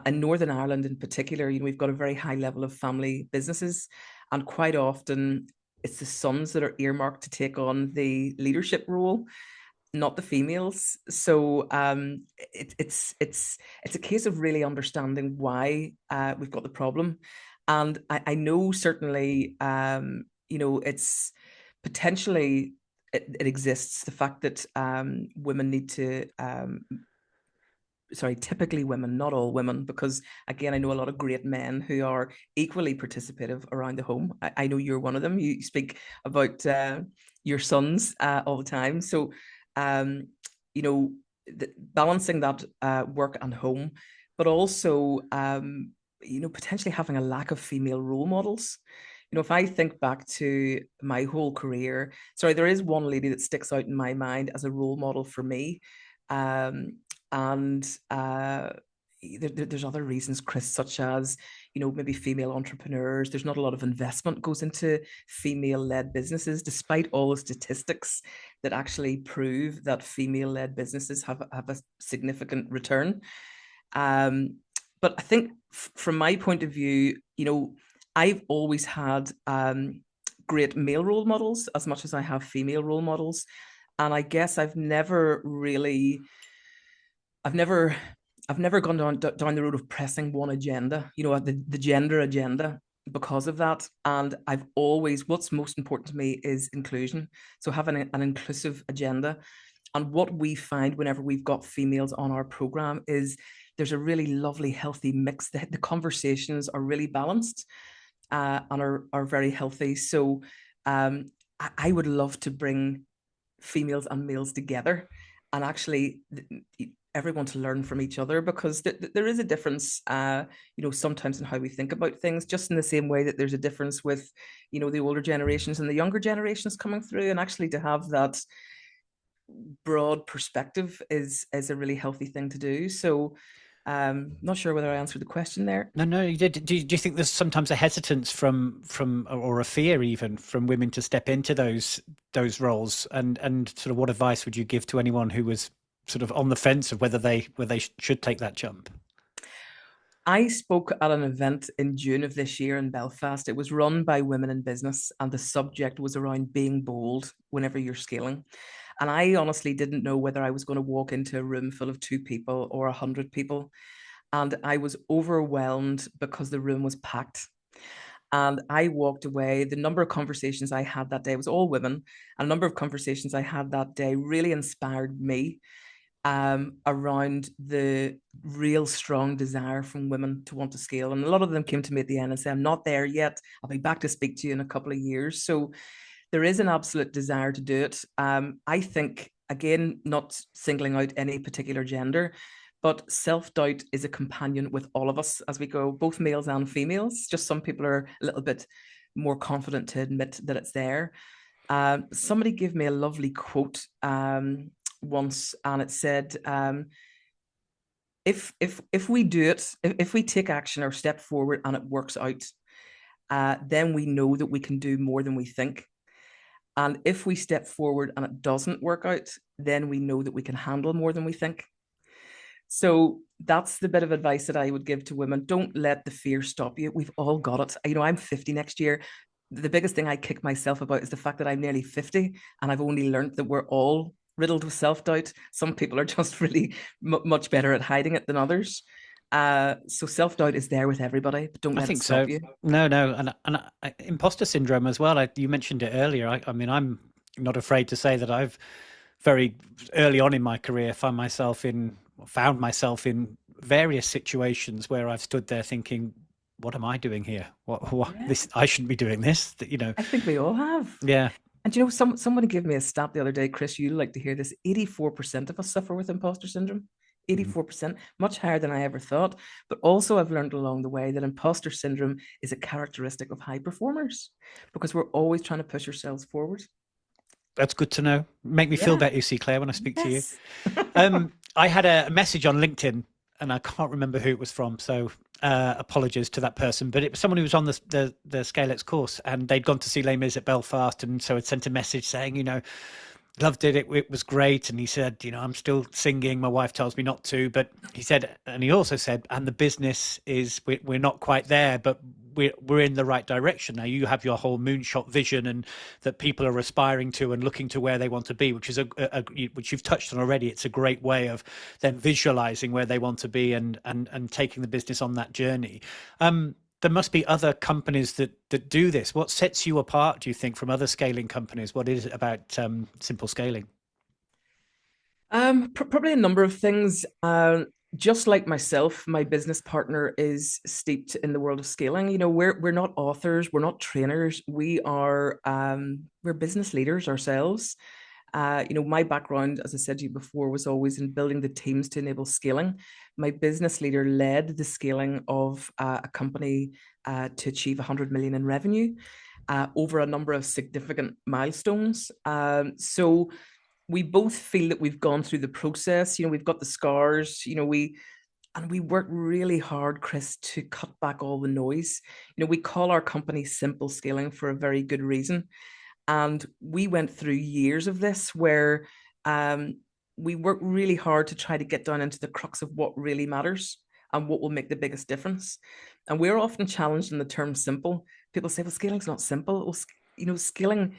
In Northern Ireland, in particular, we've got a very high level of family businesses, and quite often it's the sons that are earmarked to take on the leadership role, not the females. So it's a case of really understanding why we've got the problem. And I know certainly it's potentially it exists, the fact that women need to sorry, typically women, not all women, because again, I know a lot of great men who are equally participative around the home. I know you're one of them. You speak about your sons all the time. So, um, you know, balancing that work and home, but also, potentially having a lack of female role models. If I think back to my whole career, sorry, there is one lady that sticks out in my mind as a role model for me. Um, and there's other reasons, Chris, such as maybe female entrepreneurs. There's not a lot of investment goes into female-led businesses, despite all the statistics that actually prove that female-led businesses have a significant return. But I think from my point of view, I've always had great male role models as much as I have female role models. And I guess I've never I've never gone down the road of pressing one agenda, the gender agenda, because of that. And I've always, what's most important to me is inclusion. So having an inclusive agenda. And what we find whenever we've got females on our program is there's a really lovely, healthy mix. The conversations are really balanced and are very healthy. So I would love to bring females and males together and actually everyone to learn from each other, because there is a difference sometimes in how we think about things, just in the same way that there's a difference with the older generations and the younger generations coming through, and actually to have that broad perspective is a really healthy thing to do. So not sure whether I answered the question there. No, you did. Do you think there's sometimes a hesitance from or a fear even from women to step into those roles? And sort of what advice would you give to anyone who was sort of on the fence of whether they should take that jump? I spoke at an event in June of this year in Belfast. It was run by Women in Business, and the subject was around being bold whenever you're scaling. And I honestly didn't know whether I was going to walk into a room full of 2 people or 100 people. And I was overwhelmed because the room was packed. And I walked away. The number of conversations I had that day was all women. And a number of conversations I had that day really inspired me around the real strong desire from women to want to scale. And a lot of them came to me at the end and said, I'm not there yet. I'll be back to speak to you in a couple of years. So there is an absolute desire to do it. I think, again, not singling out any particular gender, but self-doubt is a companion with all of us as we go, both males and females. Just some people are a little bit more confident to admit that it's there. Somebody gave me a lovely quote once, and it said, if we do it, if we take action or step forward and it works out, then we know that we can do more than we think. And if we step forward and it doesn't work out, then we know that we can handle more than we think. So that's the bit of advice that I would give to women. Don't let the fear stop you. We've all got it. I'm 50 next year. the biggest thing I kick myself about is the fact that I'm nearly 50 and I've only learned that we're all riddled with self-doubt. Some people are just really much better at hiding it than others. So self-doubt is there with everybody, but don't I let it think so. stop you. No, no, and imposter syndrome as well. You mentioned it earlier. I mean, I'm not afraid to say that I've very early on in my career found myself in various situations where I've stood there thinking, "What am I doing here? What Yeah, this? I shouldn't be doing this." You know, I think we all have. yeah. And you know, someone gave me a stat the other day, Chris, you like to hear this. 84% of us suffer with imposter syndrome. Mm-hmm. 84%, much higher than I ever thought. But also, I've learned along the way that imposter syndrome is a characteristic of high performers because we're always trying to push ourselves forward. That's good to know. Make me feel Yeah. better, you see, Claire, when I speak to you. Yes. I had a message on LinkedIn, and I can't remember who it was from, so apologies to that person. But it was someone who was on the Scalex course, and they'd gone to see Les Mis at Belfast, and so had sent a message saying, loved it. It was great. And he said, I'm still singing. My wife tells me not to, but he said, and he also said, and the business is, we're not quite there, but we're in the right direction. Now you have your whole moonshot vision and that people are aspiring to and looking to where they want to be, which is which you've touched on already. It's a great way of then visualizing where they want to be and taking the business on that journey. There must be other companies that do this. What sets you apart, do you think, from other scaling companies? What is it about simple scaling? Probably a number of things. Just like myself, my business partner is steeped in the world of scaling. You know, we're not authors, we're not trainers, we're business leaders ourselves. You know, my background, as I said to you before, was always in building the teams to enable scaling. My business leader led the scaling of a company to achieve 100 million in revenue over a number of significant milestones. So we both feel that we've gone through the process. You know, we've got the scars. You know, we work really hard, Chris, to cut back all the noise. You know, we call our company Simple Scaling for a very good reason. And we went through years of this where we work really hard to try to get down into the crux of what really matters and what will make the biggest difference. And we're often challenged in the term simple. People say, well, scaling's not simple. Well, you know, scaling,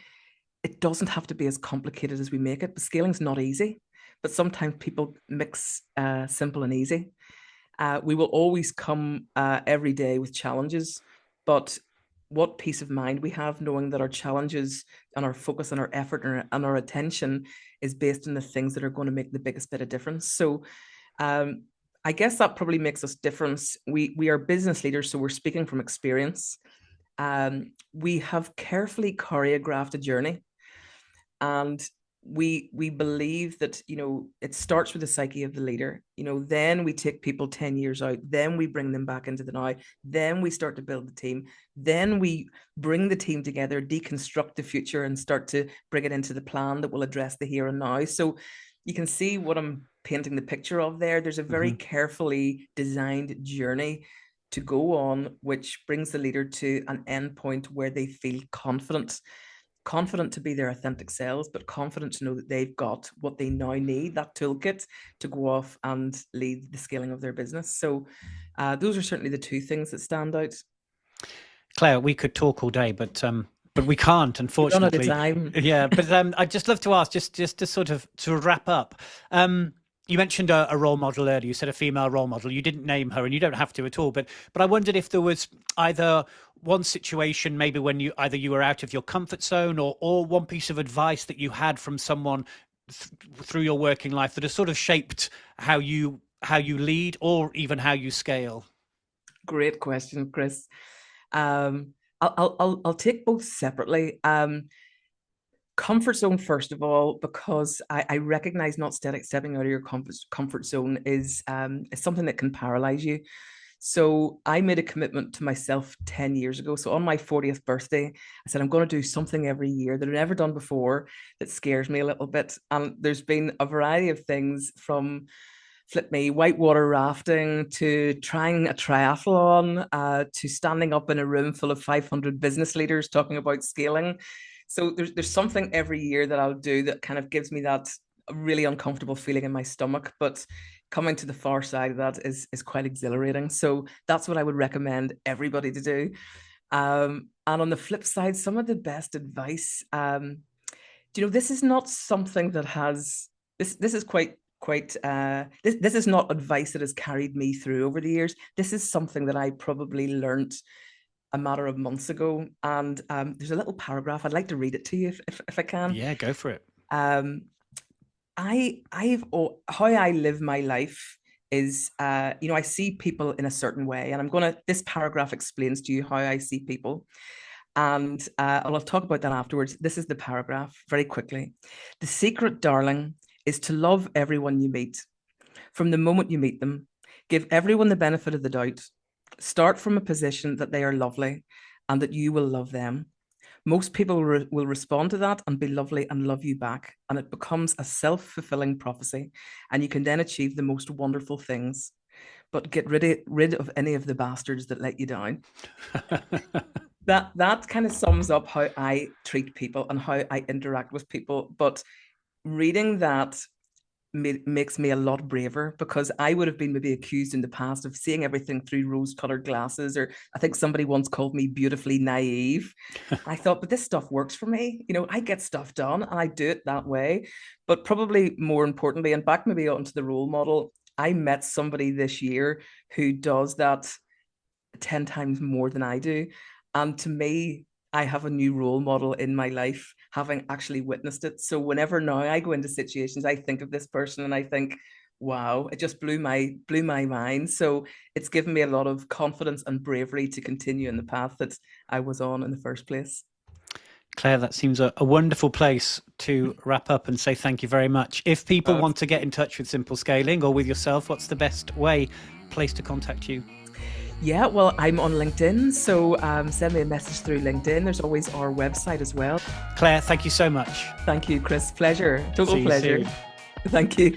it doesn't have to be as complicated as we make it, but scaling's not easy. But sometimes people mix simple and easy. We will always come every day with challenges, but what peace of mind we have knowing that our challenges and our focus and our effort and our attention is based on the things that are going to make the biggest bit of difference. So I guess that probably makes us different. We are business leaders, so we're speaking from experience. We have carefully choreographed a journey, and we believe that, you know, it starts with the psyche of the leader. You know, then we take people 10 years out, then we bring them back into the now, then we start to build the team, then we bring the team together, deconstruct the future, and start to bring it into the plan that will address the here and now. So you can see what I'm painting the picture of there. There's a very Mm-hmm. carefully designed journey to go on, which brings the leader to an end point where they feel confident to be their authentic selves, but confident to know that they've got what they now need, that toolkit to go off and lead the scaling of their business. So those are certainly the two things that stand out. Claire, we could talk all day, but we can't, We run out of unfortunately. time. Yeah, but I'd just love to ask, just to sort of to wrap up. You mentioned a role model earlier. You said a female role model. You didn't name her, and you don't have to at all. But I wondered if there was either one situation, maybe when you were out of your comfort zone, or one piece of advice that you had from someone through your working life that has sort of shaped how you lead, or even how you scale. Great question, Chris. I'll take both separately. Comfort zone first of all, because I recognize not stepping out of your comfort zone is something that can paralyze you. So I made a commitment to myself 10 years ago. So on my 40th birthday, I said I'm going to do something every year that I've never done before that scares me a little bit. And there's been a variety of things, from flip me whitewater rafting to trying a triathlon to standing up in a room full of 500 business leaders talking about scaling. So there's something every year that I'll do that kind of gives me that really uncomfortable feeling in my stomach, but coming to the far side of that is quite exhilarating. So that's what I would recommend everybody to do. And on the flip side, some of the best advice, this is not something that has this is quite this is not advice that has carried me through over the years. This is something that I probably learned a matter of months ago. And there's a little paragraph. I'd like to read it to you if I can. Yeah, go for it. How I live my life is, I see people in a certain way, and this paragraph explains to you how I see people. And I'll talk about that afterwards. This is the paragraph very quickly. The secret, darling, is to love everyone you meet. From the moment you meet them, give everyone the benefit of the doubt. Start from a position that they are lovely and that you will love them. Most people will respond to that and be lovely and love you back. And it becomes a self-fulfilling prophecy. And you can then achieve the most wonderful things. But get rid of any of the bastards that let you down. That kind of sums up how I treat people and how I interact with people. But reading that makes me a lot braver, because I would have been maybe accused in the past of seeing everything through rose-colored glasses, or I think somebody once called me beautifully naive. I thought, but this stuff works for me. I get stuff done and I do it that way. But probably more importantly, and back maybe onto the role model, I met somebody this year who does that 10 times more than I do. And to me, I have a new role model in my life, having actually witnessed it. So whenever now I go into situations, I think of this person and I think, wow, it just blew my mind. So it's given me a lot of confidence and bravery to continue in the path that I was on in the first place. Claire, that seems a wonderful place to wrap up and say thank you very much. If people want to get in touch with Simple Scaling or with yourself, what's the best place to contact you? Yeah, well, I'm on LinkedIn, so send me a message through LinkedIn. There's always our website as well. Claire, thank you so much. Thank you, Chris. Pleasure. Total pleasure. Thank you.